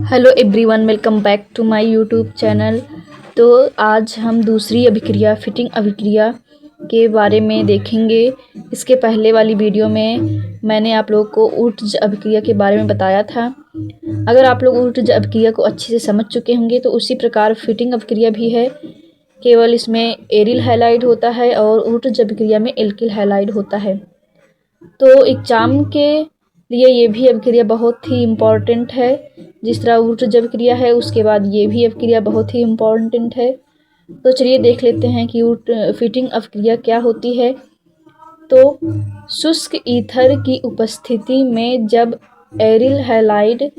Hello everyone, welcome back to my YouTube channel. तो आज हम दूसरी अभिक्रिया फिटिंग अभिक्रिया के बारे में देखेंगे। इसके पहले वाली वीडियो में मैंने आप लोगों को ऊर्ध्व अभिक्रिया के बारे में बताया था। अगर आप लोग ऊर्ध्व अभिक्रिया को अच्छे से समझ चुके होंगे तो उसी प्रकार फिटिंग अभिक्रिया भी है, केवल इसमें एरिल हैलाइड होता है और ऊर्ध्व अभिक्रिया में एल्किल हैलाइड होता है। तो एग्जाम के लिए ये भी अभिक्रिया बहुत ही इम्पॉर्टेंट है। जिस तरह ऊर्ध्व अभिक्रिया है उसके बाद ये भी अभिक्रिया बहुत ही इम्पॉर्टेंट है। तो चलिए देख लेते हैं कि फिटिंग अभिक्रिया क्या होती है। तो शुष्क ईथर की उपस्थिति में जब एरिल हैलाइड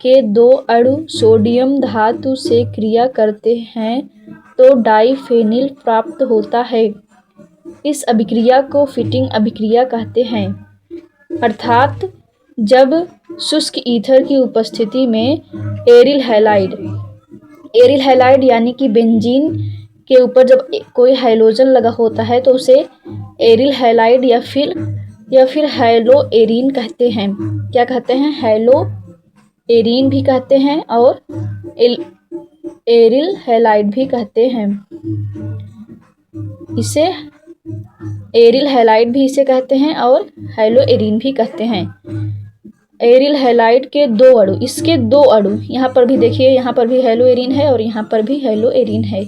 के दो अणु सोडियम धातु से क्रिया करते हैं तो डाइफेनिल प्राप्त होता है। इस अभिक्रिया को फिटिंग अभिक्रिया कहते हैं। अर्थात जब शुष्क ईथर की उपस्थिति में एरिल हैलाइड यानी कि बेंजीन के ऊपर जब कोई हाइड्रोजन लगा होता है तो उसे एरिल हैलाइड या फिर हैलो एरीन कहते हैं। क्या कहते हैं? हैलो एरीन भी कहते हैं और एरिल हैलाइड भी कहते हैं। इसे एरिल हैलाइड भी इसे कहते हैं और हैलो एरीन भी कहते हैं। एरिल हैलाइड के दो अणु, इसके दो अणु, यहाँ पर भी देखिए, यहाँ पर भी हैलो एरीन है और यहाँ पर भी हैलो एरीन है,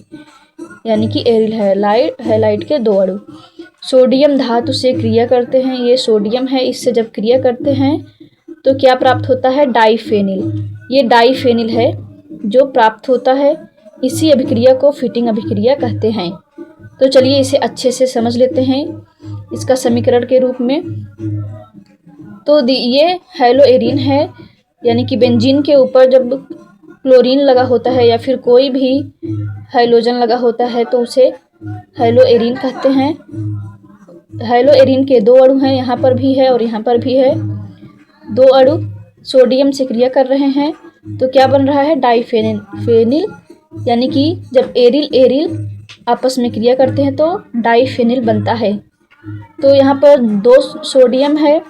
यानी कि एरिल हैलाइड के दो अणु सोडियम धातु से क्रिया करते हैं। ये सोडियम है, इससे जब क्रिया करते हैं तो क्या प्राप्त होता है? डाइफेनिल। ये डाइफेनिल है जो प्राप्त होता है। इसी अभिक्रिया को फिटिंग अभिक्रिया कहते हैं। तो चलिए इसे अच्छे से समझ लेते हैं इसका समीकरण के रूप में। तो ये हैलो एरीन है, यानी कि बेंजीन के ऊपर जब क्लोरीन लगा होता है या फिर कोई भी हाइड्रोजन लगा होता है तो उसे हैलो एरीन कहते हैं। हैलो एरीन के दो अणु हैं, यहाँ पर भी है और यहाँ पर भी है। दो अणु सोडियम से क्रिया कर रहे हैं तो क्या बन रहा है? डाइफेनिल, यानी कि जब एरिल आपस में क्रिया करते हैं तो डाइफेनिल बनता है। तो यहाँ पर दो सोडियम है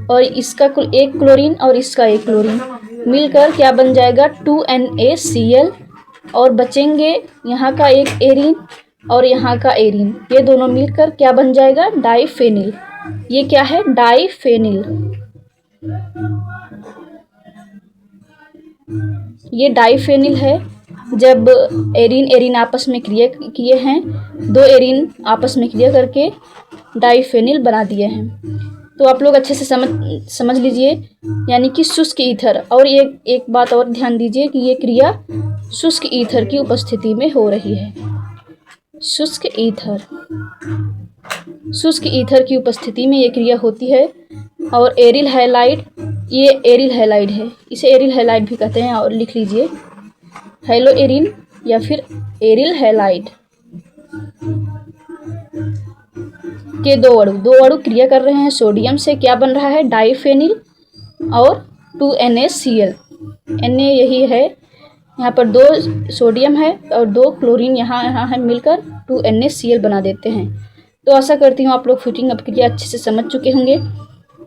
और इसका एक क्लोरीन और इसका एक क्लोरीन मिलकर क्या बन जाएगा? 2NaCl, और बचेंगे यहाँ का एक एरीन और यहाँ का एरीन। ये दोनों मिलकर क्या बन जाएगा? डाइफेनिल। ये क्या है? डाइफेनिल। ये डाइफेनिल है। जब एरीन आपस में क्रिया किए हैं, दो एरीन आपस में क्रिया करके डाइफेनिल बना दिए हैं। तो आप लोग अच्छे से समझ लीजिए, यानी कि शुष्क ईथर। और एक बात और ध्यान दीजिए कि ये क्रिया शुष्क ईथर की उपस्थिति में हो रही है। शुष्क ईथर की उपस्थिति में ये क्रिया होती है। और एरिल हैलाइड, ये एरिल हैलाइड है, इसे एरिल हैलाइड भी कहते हैं। और लिख लीजिए हैलो एरीन या फिर एरिल हैलाइड के दो अणु क्रिया कर रहे हैं सोडियम से। क्या बन रहा है? डाइफेनिल और 2NaCl। Na यही है, यहाँ पर दो सोडियम है और दो क्लोरीन यहाँ है, मिलकर 2NaCl बना देते हैं। तो आशा करती हूँ आप लोग फिटिंग अभिक्रिया अच्छे से समझ चुके होंगे।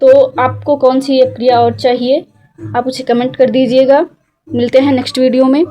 तो आपको कौन सी अभिक्रिया और चाहिए आप उसे कमेंट कर दीजिएगा। मिलते हैं नेक्स्ट वीडियो में।